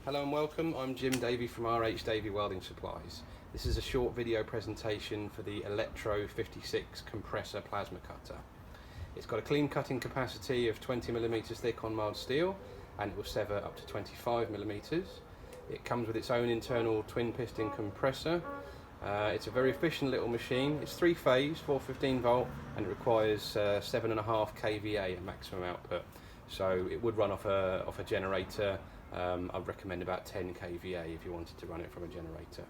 Hello and welcome, I'm Jim Davey from RH Davey Welding Supplies. This is a short video presentation for the Elettro 56 Compressor Plasma Cutter. It's got a clean cutting capacity of 20mm thick on mild steel, and it will sever up to 25mm. It comes with its own internal twin piston compressor. It's a very efficient little machine. It's 3-phase, 415 volt, and it requires 7.5 kVA at maximum output. So it would run off a generator. I'd recommend about 10 kVA if you wanted to run it from a generator.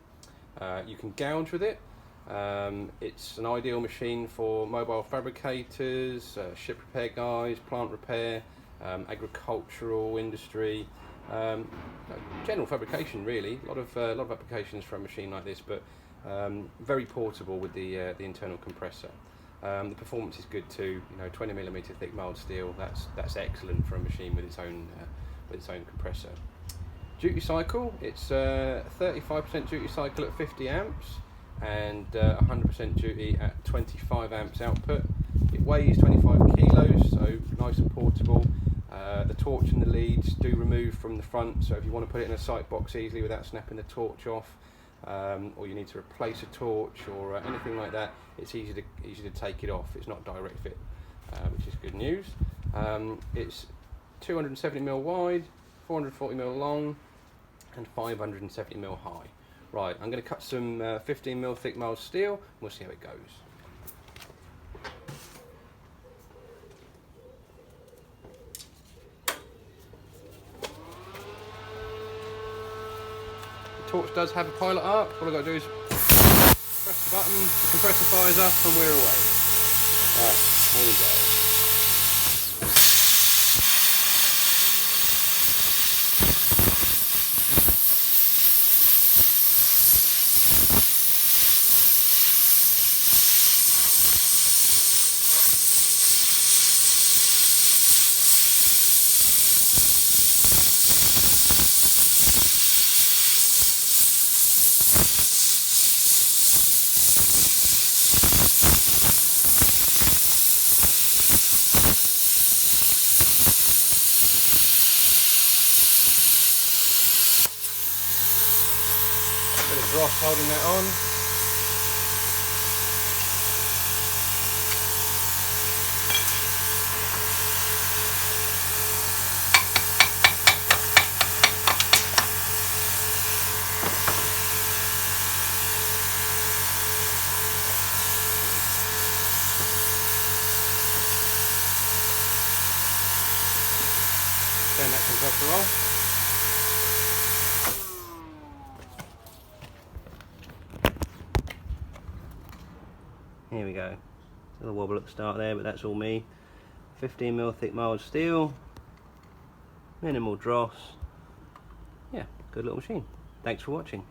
You can gouge with it. It's an ideal machine for mobile fabricators, ship repair guys, plant repair, agricultural industry, general fabrication really. A lot of applications for a machine like this, but very portable with the internal compressor. The performance is good too. 20mm thick mild steel. That's excellent for a machine with its own compressor. Duty cycle, it's 35% duty cycle at 50 amps and 100% duty at 25 amps output. It weighs 25 kilos, so nice and portable. The torch and the leads do remove from the front, so if you want to put it in a sight box easily without snapping the torch off, or you need to replace a torch or anything like that, it's easy to take it off. It's not direct fit, which is good news. It's 270mm wide, 440mm long, and 570mm high. Right, I'm going to cut some 15mm thick mild steel, and we'll see how it goes. The torch does have a pilot arc. All I've got to do is press the button, the compressor fires up, and we're away. Right, here we go. Bit of dross holding that on. Turn that compressor off. Here we go. A little wobble at the start there, but that's all me. 15mm thick mild steel, minimal dross. Yeah, good little machine. Thanks for watching.